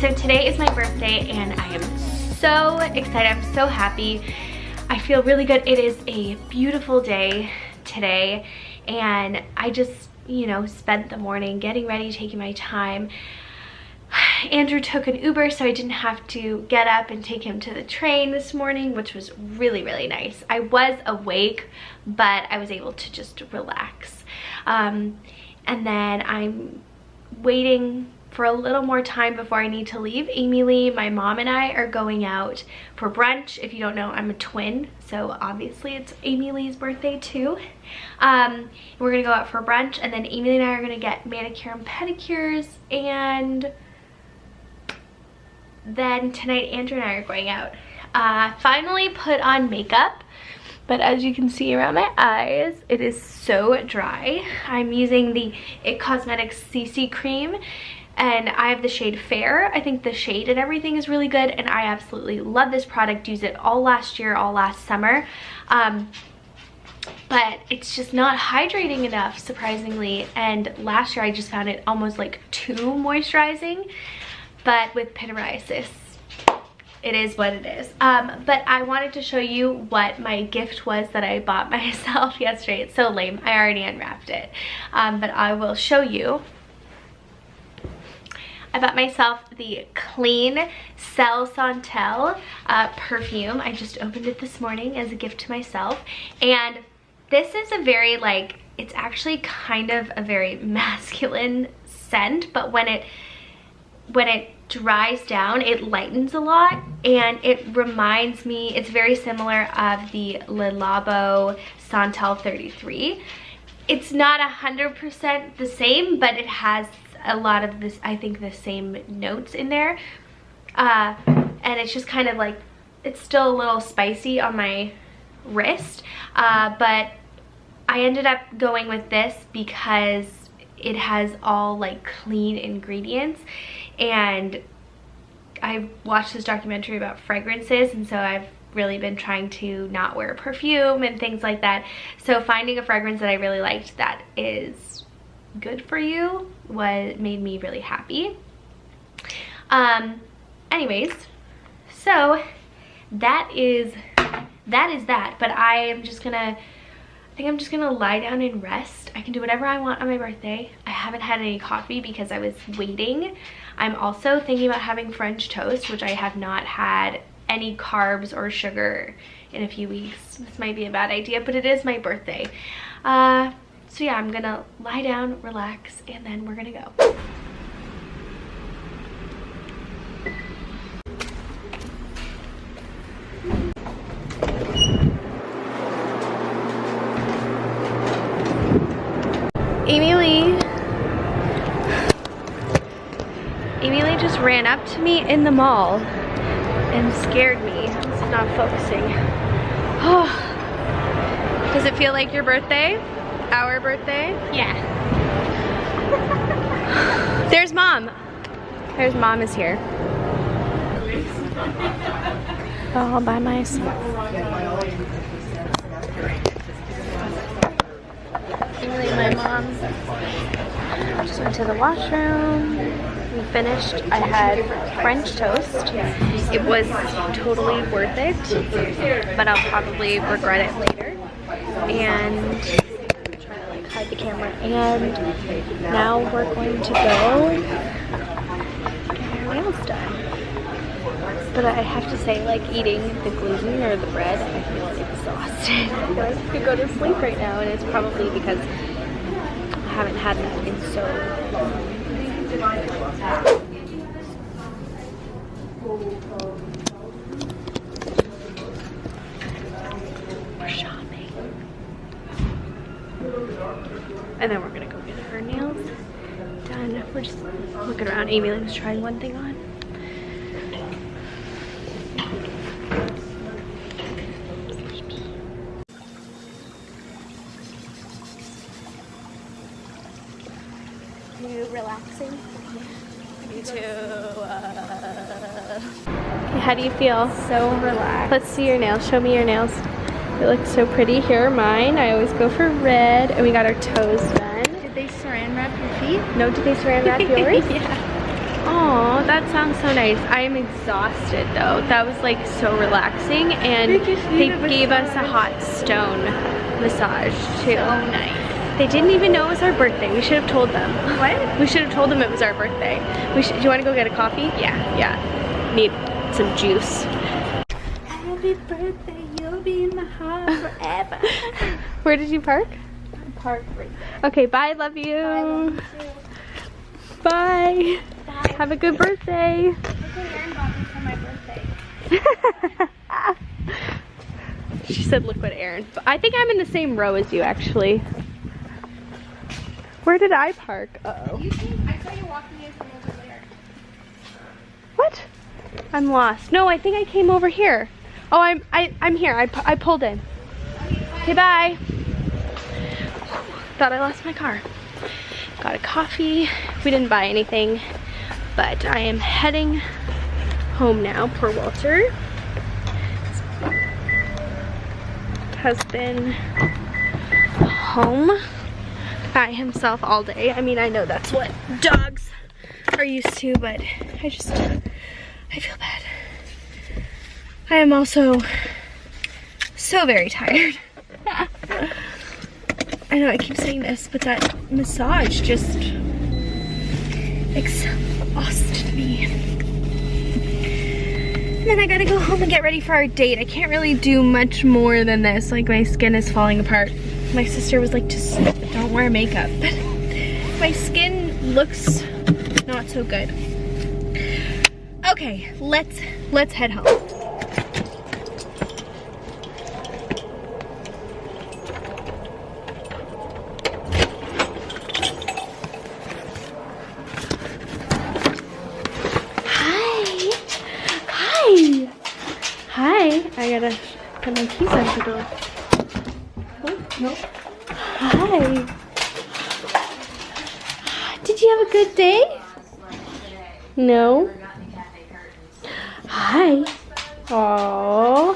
So today is my birthday and I am so excited. I'm so happy. I feel really good. It is a beautiful day today and I just, you know, spent the morning getting ready, taking my time. Andrew took an Uber so I didn't have to get up and take him to the train this morning, which was really, really nice. I was awake, but I was able to just relax. And then I'm waiting for a little more time before I need to leave. Amy Lee, my mom, and I are going out for brunch. If you don't know, I'm a twin, so obviously it's Amy Lee's birthday too. We're gonna go out for brunch, and then Amy Lee and I are gonna get manicure and pedicures, and then tonight Andrew and I are going out. Finally put on makeup, but as you can see around my eyes, it is so dry. I'm using the IT Cosmetics CC cream, and I have the shade Fair. I think the shade and everything is really good, and I absolutely love this product. Used it all last year, all last summer. But it's just not hydrating enough, surprisingly, and last year I just found it almost like too moisturizing. But with psoriasis, it is what it is. But I wanted to show you what my gift was that I bought myself yesterday. It's so lame, I already unwrapped it. But I will show you. I bought myself the Clean Cell Santel perfume. I just opened it this morning as a gift to myself. And this is a very, like, it's actually kind of a very masculine scent, but when it dries down, it lightens a lot, and it reminds me, it's very similar of the Le Labo Santel 33. It's not 100% the same, but it has a lot of this, I think, the same notes in there. And it's just kind of like, it's still a little spicy on my wrist, but I ended up going with this because it has all like clean ingredients, and I watched this documentary about fragrances, and so I've really been trying to not wear perfume and things like that. So finding a fragrance that I really liked that is good for you made me really happy. Anyways, so that is that, but I think I'm just gonna lie down and rest. I can do whatever I want on my birthday. I haven't had any coffee because I was waiting. I'm also thinking about having French toast, which I have not had any carbs or sugar in a few weeks. This might be a bad idea, but it is my birthday. So yeah, I'm gonna lie down, relax, and then we're gonna go. Amy Lee just ran up to me in the mall and scared me. This is not focusing. Oh. Does it feel like your birthday? Our birthday? Yeah. There's Mom. There's Mom is here. All by myself. Amy and my mom just went to the washroom. We finished. I had French toast. It was totally worth it, but I'll probably regret it later. And I'm trying to like hide the camera. And now we're going to go get our nails done. But I have to say, like, eating the gluten or the bread, I feel exhausted. I feel like I could go to sleep right now, and it's probably because I haven't had that in so long. We're shopping. And then we're gonna go get her nails done. We're just looking around. Amy was trying one thing on. You relaxing? Me too. How do you feel? So relaxed. Let's see your nails. Show me your nails. They look so pretty. Here are mine. I always go for red. And we got our toes done. Did they saran wrap your feet? No, did they saran wrap yours? Yeah. Oh, that sounds so nice. I am exhausted though. That was like so relaxing, and they gave us a hot stone massage too. So nice. They didn't even know it was our birthday. We should have told them. What? We should have told them it was our birthday. Do you want to go get a coffee? Yeah. Need some juice. Happy birthday, you'll be in my heart forever. Where did you park? I parked right there. Okay, bye, love you. I love you too. Bye. Bye. Have a good birthday. Look what Erin bought me for my birthday. She said, look what Erin. I think I'm in the same row as you, actually. Where did I park? Uh-oh. I saw you walking in from over there. What? I'm lost. No, I think I came over here. Oh, I'm here. I pulled in. Okay, bye. Thought I lost my car. Got a coffee. We didn't buy anything, but I am heading home now. Poor Walter has been home by himself all day. I mean, I know that's what dogs are used to, but I feel bad. I am also so very tired. I know I keep saying this, but that massage just exhausted me. And then I gotta go home and get ready for our date. I can't really do much more than this. Like, my skin is falling apart. My sister was like, just don't wear makeup. But my skin looks not so good. Okay, let's head home. Hi. I gotta put my keys on the door. Oh, no. Hi. Did you have a good day? No. Hi. Aww.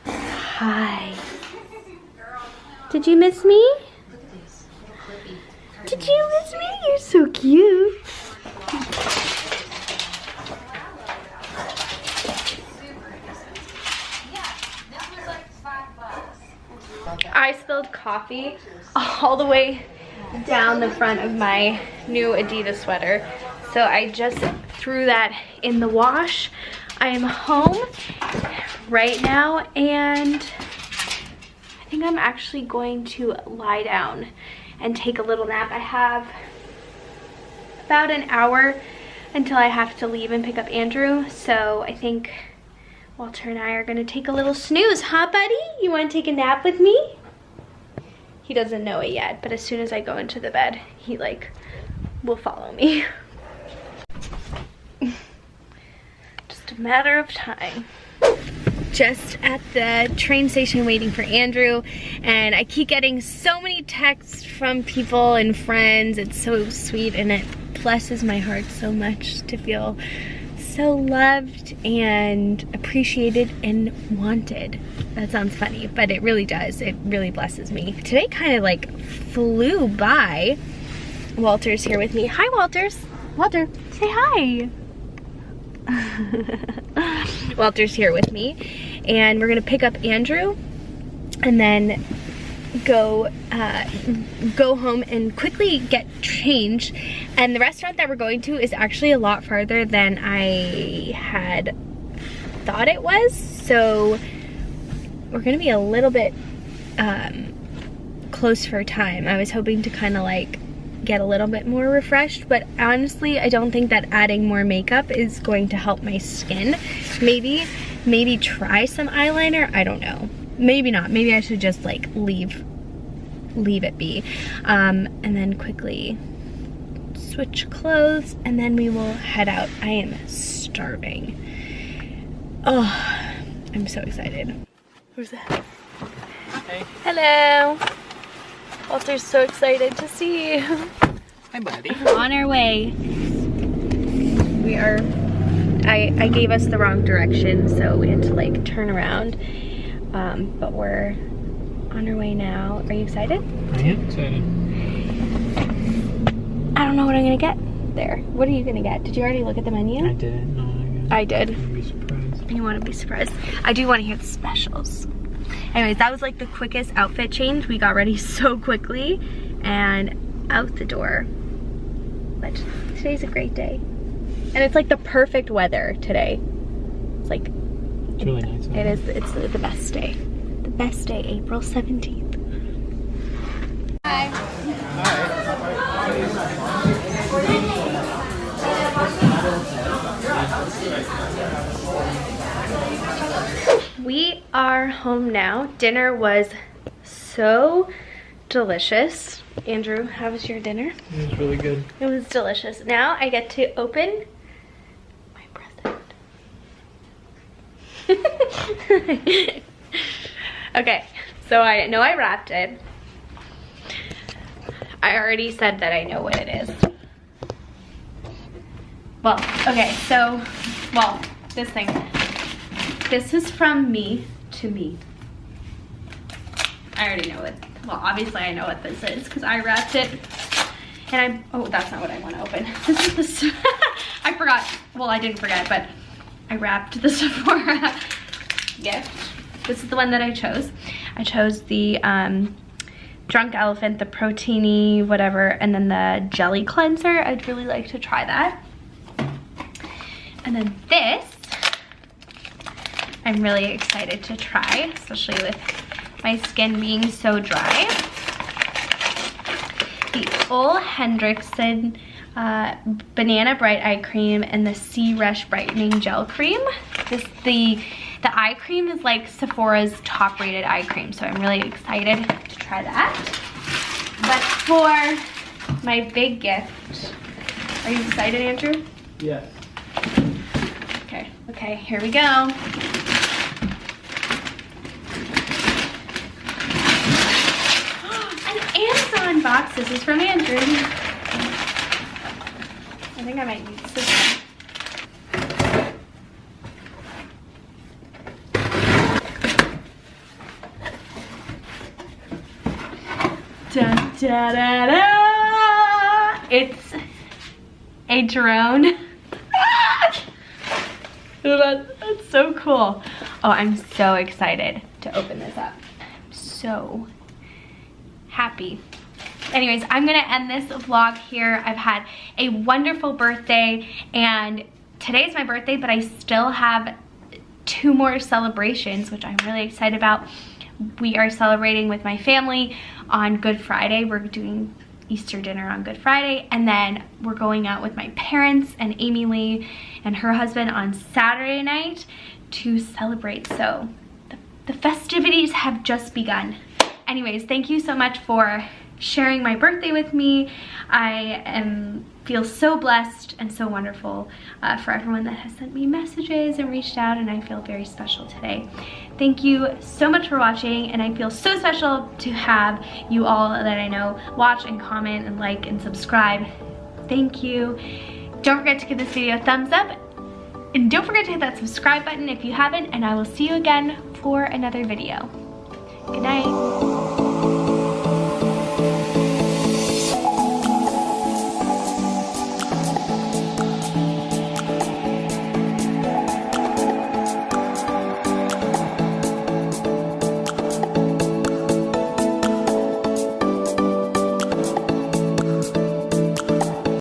Hi. Did you miss me? Did you miss me? You're so cute. I spilled coffee all the way down the front of my new Adidas sweater. So I just threw that in the wash. I am home right now, and I think I'm actually going to lie down and take a little nap. I have about an hour until I have to leave and pick up Andrew. So I think Walter and I are gonna take a little snooze, huh, buddy? You wanna take a nap with me? He doesn't know it yet, but as soon as I go into the bed, he like will follow me. Just a matter of time. Just at the train station waiting for Andrew, and I keep getting so many texts from people and friends. It's so sweet, and it blesses my heart so much to feel so loved and appreciated and wanted. That sounds funny, but it really does. It really blesses me. Today kind of like flew by. Walter's here with me. Hi, Walters. Walter, say hi. Walter's here with me, and we're gonna pick up Andrew and then go home and quickly get changed. And the restaurant that we're going to is actually a lot farther than I had thought it was, so we're gonna be a little bit close for time. I was hoping to kind of like get a little bit more refreshed, but honestly I don't think that adding more makeup is going to help my skin. Maybe try some eyeliner, I don't know. Maybe not. Maybe I should just like leave it be, and then quickly switch clothes, and then we will head out. I am starving. Oh, I'm so excited. Who's that? Hey. Hello. Walter's so excited to see you. Hi, buddy. On our way. We are, I gave us the wrong direction, so we had to like turn around. But we're on our way now. Are you excited? I am excited. I don't know what I'm gonna get. there. What are you gonna get? Did you already look at the menu? I didn't. No, I did. I'd be surprised. You want to be surprised. I do want to hear the specials. Anyways, that was like the quickest outfit change. We got ready so quickly and out the door. But today's a great day. And it's like the perfect weather today. It's like, It's really nice. it is, it's the best day. The best day, April 17th. Hi. We are home now. Dinner was so delicious. Andrew, how was your dinner? It was really good. It was delicious. Now I get to open my present. Okay, so I know I wrapped it. I already said that I know what it is. Well, okay, so, well, this thing. This is from me to me. I already know it. Well, obviously I know what this is because I wrapped it. And oh, that's not what I want to open. This is I forgot. Well, I didn't forget, but I wrapped the Sephora gift. This is the one that I chose. I chose the Drunk Elephant, the proteiny, whatever, and then the jelly cleanser. I'd really like to try that. And then this, I'm really excited to try, especially with my skin being so dry. The Ole Hendrickson Banana Bright Eye Cream and the Sea Rush Brightening Gel Cream. The eye cream is like Sephora's top rated eye cream, so I'm really excited to try that. But for my big gift, are you excited, Andrew? Yes. Okay, here we go. Amazon box. This is from Andrew. I think I might use this one. Da, da, da, da. It's a drone. That's so cool. Oh, I'm so excited to open this up. I'm so happy. Anyways, I'm gonna end this vlog here. I've had a wonderful birthday, and today's my birthday, but I still have 2 more celebrations, which I'm really excited about. We are celebrating with my family on Good Friday. We're doing Easter dinner on Good Friday, and then we're going out with my parents and Amy Lee and her husband on Saturday night to celebrate. So the festivities have just begun. Anyways, thank you so much for sharing my birthday with me. I feel so blessed and so wonderful for everyone that has sent me messages and reached out, and I feel very special today. Thank you so much for watching, and I feel so special to have you all that I know watch and comment and like and subscribe. Thank you. Don't forget to give this video a thumbs up, and don't forget to hit that subscribe button if you haven't, and I will see you again for another video. Good night.